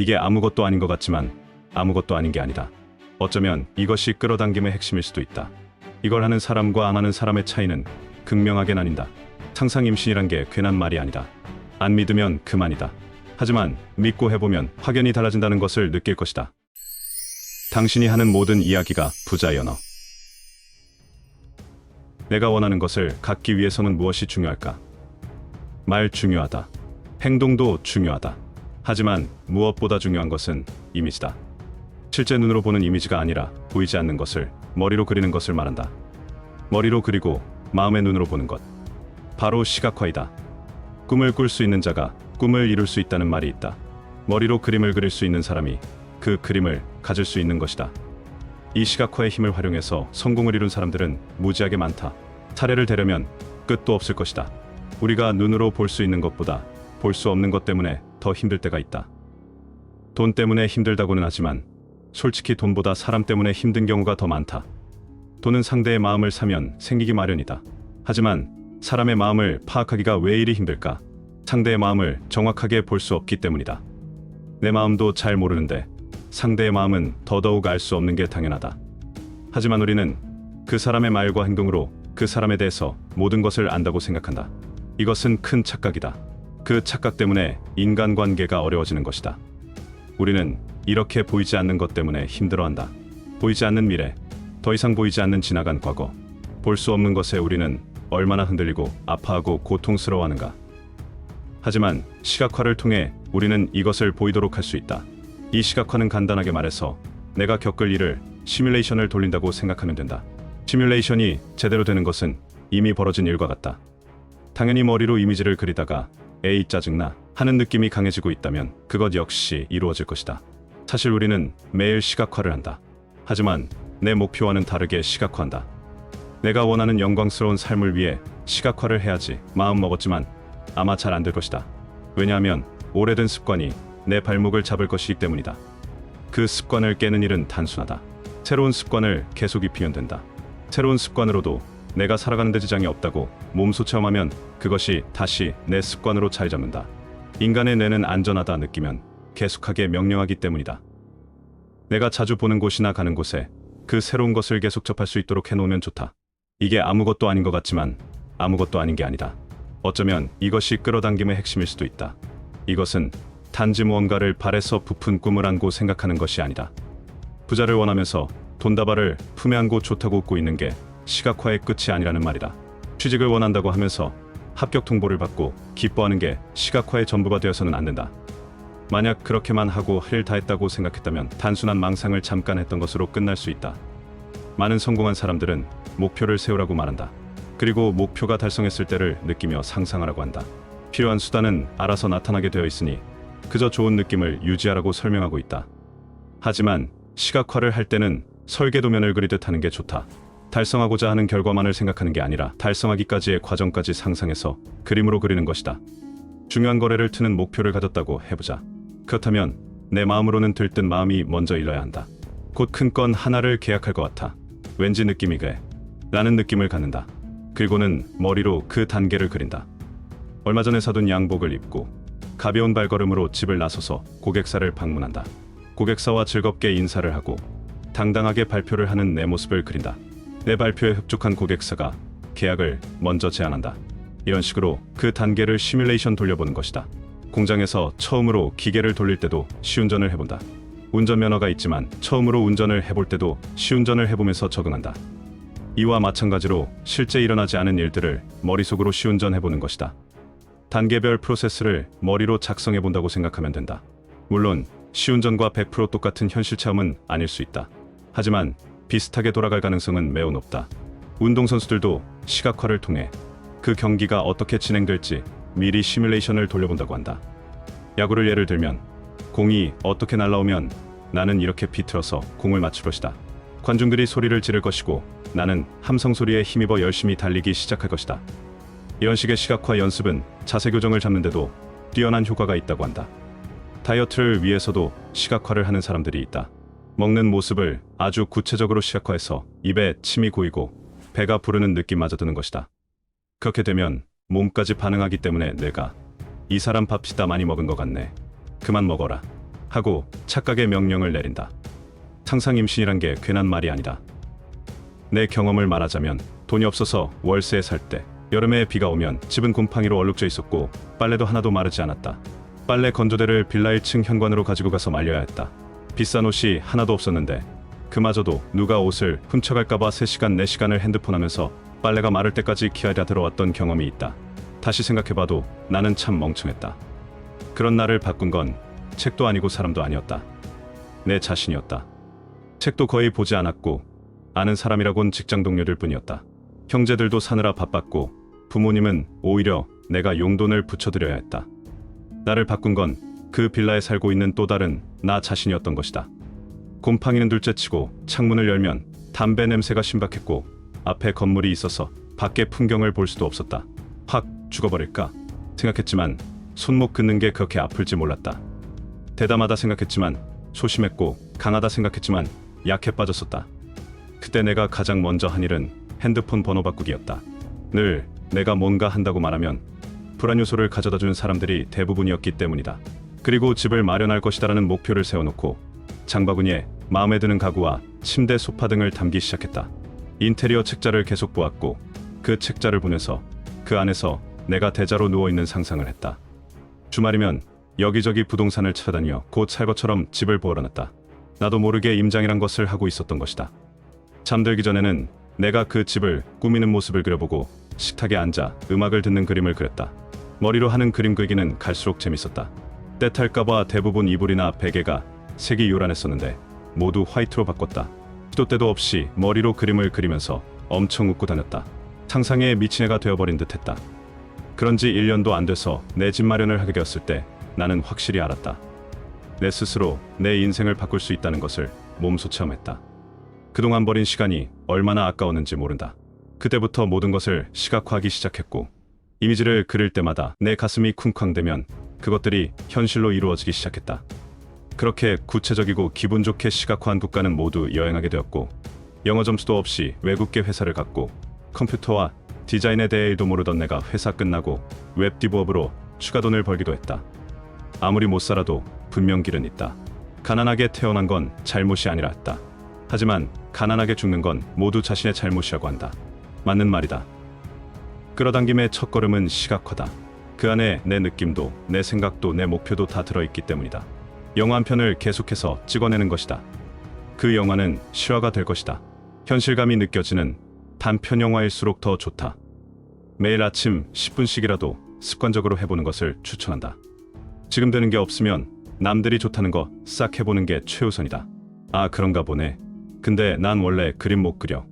이게 아무것도 아닌 것 같지만 아무것도 아닌 게 아니다. 어쩌면 이것이 끌어당김의 핵심일 수도 있다. 이걸 하는 사람과 안 하는 사람의 차이는 극명하게 나뉜다. 상상 임신이란 게 괜한 말이 아니다. 안 믿으면 그만이다. 하지만 믿고 해보면 확연히 달라진다는 것을 느낄 것이다. 당신이 하는 모든 이야기가 부자의 언어. 내가 원하는 것을 갖기 위해서는 무엇이 중요할까? 말 중요하다. 행동도 중요하다. 하지만 무엇보다 중요한 것은 이미지다. 실제 눈으로 보는 이미지가 아니라 보이지 않는 것을 머리로 그리는 것을 말한다. 머리로 그리고 마음의 눈으로 보는 것. 바로 시각화이다. 꿈을 꿀 수 있는 자가 꿈을 이룰 수 있다는 말이 있다. 머리로 그림을 그릴 수 있는 사람이 그 그림을 가질 수 있는 것이다. 이 시각화의 힘을 활용해서 성공을 이룬 사람들은 무지하게 많다. 사례를 대려면 끝도 없을 것이다. 우리가 눈으로 볼 수 있는 것보다 볼 수 없는 것 때문에 더 힘들 때가 있다. 돈 때문에 힘들다고는 하지만 솔직히 돈보다 사람 때문에 힘든 경우가 더 많다. 돈은 상대의 마음을 사면 생기기 마련이다. 하지만 사람의 마음을 파악하기가 왜 이리 힘들까? 상대의 마음을 정확하게 볼 수 없기 때문이다. 내 마음도 잘 모르는데 상대의 마음은 더더욱 알 수 없는 게 당연하다. 하지만 우리는 그 사람의 말과 행동으로 그 사람에 대해서 모든 것을 안다고 생각한다. 이것은 큰 착각이다. 그 착각 때문에 인간관계가 어려워지는 것이다. 우리는 이렇게 보이지 않는 것 때문에 힘들어한다. 보이지 않는 미래, 더 이상 보이지 않는 지나간 과거, 볼 수 없는 것에 우리는 얼마나 흔들리고 아파하고 고통스러워하는가. 하지만 시각화를 통해 우리는 이것을 보이도록 할 수 있다. 이 시각화는 간단하게 말해서 내가 겪을 일을 시뮬레이션을 돌린다고 생각하면 된다. 시뮬레이션이 제대로 되는 것은 이미 벌어진 일과 같다. 당연히 머리로 이미지를 그리다가 에이 짜증나 하는 느낌이 강해지고 있다면 그것 역시 이루어질 것이다. 사실 우리는 매일 시각화를 한다. 하지만 내 목표와는 다르게 시각화한다. 내가 원하는 영광스러운 삶을 위해 시각화를 해야지 마음 먹었지만 아마 잘 안 될 것이다. 왜냐하면 오래된 습관이 내 발목을 잡을 것이기 때문이다. 그 습관을 깨는 일은 단순하다. 새로운 습관을 계속 입히면 된다. 새로운 습관으로도 내가 살아가는 데 지장이 없다고 몸소 체험하면 그것이 다시 내 습관으로 자리 잡는다. 인간의 뇌는 안전하다 느끼면 계속하게 명령하기 때문이다. 내가 자주 보는 곳이나 가는 곳에 그 새로운 것을 계속 접할 수 있도록 해놓으면 좋다. 이게 아무것도 아닌 것 같지만 아무것도 아닌 게 아니다. 어쩌면 이것이 끌어당김의 핵심일 수도 있다. 이것은 단지 무언가를 발에서 부푼 꿈을 안고 생각하는 것이 아니다. 부자를 원하면서 돈다발을 품에 안고 좋다고 웃고 있는 게 시각화의 끝이 아니라는 말이다. 취직을 원한다고 하면서 합격 통보를 받고 기뻐하는 게 시각화의 전부가 되어서는 안 된다. 만약 그렇게만 하고 할 일 다 했다고 생각했다면 단순한 망상을 잠깐 했던 것으로 끝날 수 있다. 많은 성공한 사람들은 목표를 세우라고 말한다. 그리고 목표가 달성했을 때를 느끼며 상상하라고 한다. 필요한 수단은 알아서 나타나게 되어 있으니 그저 좋은 느낌을 유지하라고 설명하고 있다. 하지만 시각화를 할 때는 설계도면을 그리듯 하는 게 좋다. 달성하고자 하는 결과만을 생각하는 게 아니라 달성하기까지의 과정까지 상상해서 그림으로 그리는 것이다. 중요한 거래를 트는 목표를 가졌다고 해보자. 그렇다면 내 마음으로는 들뜬 마음이 먼저 일러야 한다. 곧 큰 건 하나를 계약할 것 같아. 왠지 느낌이 그래. 라는 느낌을 갖는다. 그리고는 머리로 그 단계를 그린다. 얼마 전에 사둔 양복을 입고 가벼운 발걸음으로 집을 나서서 고객사를 방문한다. 고객사와 즐겁게 인사를 하고 당당하게 발표를 하는 내 모습을 그린다. 내 발표에 흡족한 고객사가 계약을 먼저 제안한다. 이런 식으로 그 단계를 시뮬레이션 돌려보는 것이다. 공장에서 처음으로 기계를 돌릴 때도 시운전을 해본다. 운전면허가 있지만 처음으로 운전을 해볼 때도 시운전을 해보면서 적응한다. 이와 마찬가지로 실제 일어나지 않은 일들을 머릿속으로 시운전해보는 것이다. 단계별 프로세스를 머리로 작성해본다고 생각하면 된다. 물론 시운전과 100% 똑같은 현실 체험은 아닐 수 있다. 하지만 비슷하게 돌아갈 가능성은 매우 높다. 운동선수들도 시각화를 통해 그 경기가 어떻게 진행될지 미리 시뮬레이션을 돌려본다고 한다. 야구를 예를 들면 공이 어떻게 날아오면 나는 이렇게 비틀어서 공을 맞출 것이다. 관중들이 소리를 지를 것이고 나는 함성 소리에 힘입어 열심히 달리기 시작할 것이다. 이런 식의 시각화 연습은 자세 교정을 잡는데도 뛰어난 효과가 있다고 한다. 다이어트를 위해서도 시각화를 하는 사람들이 있다. 먹는 모습을 아주 구체적으로 시각화해서 입에 침이 고이고 배가 부르는 느낌마저 드는 것이다. 그렇게 되면 몸까지 반응하기 때문에 내가 이 사람 밥 진짜 많이 먹은 것 같네. 그만 먹어라. 하고 착각의 명령을 내린다. 상상 임신이란 게 괜한 말이 아니다. 내 경험을 말하자면 돈이 없어서 월세에 살 때 여름에 비가 오면 집은 곰팡이로 얼룩져 있었고 빨래도 하나도 마르지 않았다. 빨래 건조대를 빌라 1층 현관으로 가지고 가서 말려야 했다. 비싼 옷이 하나도 없었는데 그마저도 누가 옷을 훔쳐갈까봐 3시간 4시간을 핸드폰 하면서 빨래가 마를 때까지 기다려 들어왔던 경험이 있다. 다시 생각해봐도 나는 참 멍청했다. 그런 나를 바꾼 건 책도 아니고 사람도 아니었다. 내 자신이었다. 책도 거의 보지 않았고 아는 사람이라곤 직장 동료들 뿐이었다. 형제들도 사느라 바빴고 부모님은 오히려 내가 용돈을 붙여드려야 했다. 나를 바꾼 건 그 빌라에 살고 있는 또 다른 나 자신이었던 것이다. 곰팡이는 둘째치고 창문을 열면 담배 냄새가 신박했고 앞에 건물이 있어서 밖의 풍경을 볼 수도 없었다. 확 죽어버릴까 생각했지만 손목 긋는 게 그렇게 아플지 몰랐다. 대담하다 생각했지만 소심했고 강하다 생각했지만 약해 빠졌었다. 그때 내가 가장 먼저 한 일은 핸드폰 번호 바꾸기였다. 늘 내가 뭔가 한다고 말하면 불안 요소를 가져다주는 사람들이 대부분이었기 때문이다. 그리고 집을 마련할 것이다라는 목표를 세워놓고 장바구니에 마음에 드는 가구와 침대, 소파 등을 담기 시작했다. 인테리어 책자를 계속 보았고 그 책자를 보내서 그 안에서 내가 대자로 누워있는 상상을 했다. 주말이면 여기저기 부동산을 찾아다니며 곧 살 것처럼 집을 보러놨다. 나도 모르게 임장이란 것을 하고 있었던 것이다. 잠들기 전에는 내가 그 집을 꾸미는 모습을 그려보고 식탁에 앉아 음악을 듣는 그림을 그렸다. 머리로 하는 그림 그리기는 갈수록 재밌었다. 때탈까봐 대부분 이불이나 베개가 색이 요란했었는데 모두 화이트로 바꿨다. 시도 때도 없이 머리로 그림을 그리면서 엄청 웃고 다녔다. 상상에 미친 애가 되어버린 듯했다. 그런지 1년도 안 돼서 내 집 마련을 하게 되었을 때 나는 확실히 알았다. 내 스스로 내 인생을 바꿀 수 있다는 것을 몸소 체험했다. 그동안 버린 시간이 얼마나 아까웠는지 모른다. 그때부터 모든 것을 시각화하기 시작했고 이미지를 그릴 때마다 내 가슴이 쿵쾅대면 그것들이 현실로 이루어지기 시작했다. 그렇게 구체적이고 기분 좋게 시각화한 국가는 모두 여행하게 되었고 영어 점수도 없이 외국계 회사를 갔고 컴퓨터와 디자인에 대해 일도 모르던 내가 회사 끝나고 웹 디브업으로 추가 돈을 벌기도 했다. 아무리 못 살아도 분명 길은 있다. 가난하게 태어난 건 잘못이 아니라 했다. 하지만 가난하게 죽는 건 모두 자신의 잘못이라고 한다. 맞는 말이다. 끌어당김의 첫걸음은 시각화다. 그 안에 내 느낌도 내 생각도 내 목표도 다 들어있기 때문이다. 영화 한 편을 계속해서 찍어내는 것이다. 그 영화는 실화가 될 것이다. 현실감이 느껴지는 단편 영화일수록 더 좋다. 매일 아침 10분씩이라도 습관적으로 해보는 것을 추천한다. 지금 되는 게 없으면 남들이 좋다는 거 싹 해보는 게 최우선이다. 아, 그런가 보네. 근데 난 원래 그림 못 그려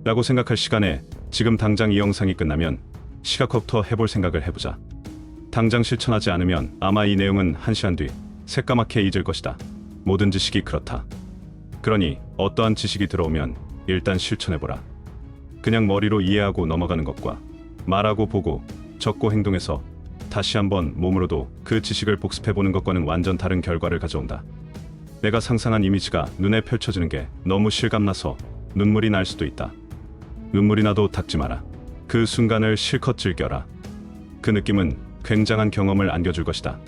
라고 생각할 시간에 지금 당장 이 영상이 끝나면 시각화부터 해볼 생각을 해보자. 당장 실천하지 않으면 아마 이 내용은 1시간 뒤 새까맣게 잊을 것이다. 모든 지식이 그렇다. 그러니 어떠한 지식이 들어오면 일단 실천해보라. 그냥 머리로 이해하고 넘어가는 것과 말하고 보고 적고 행동해서 다시 한번 몸으로도 그 지식을 복습해보는 것과는 완전 다른 결과를 가져온다. 내가 상상한 이미지가 눈에 펼쳐지는 게 너무 실감나서 눈물이 날 수도 있다. 눈물이 나도 닦지 마라. 그 순간을 실컷 즐겨라. 그 느낌은 굉장한 경험을 안겨줄 것이다.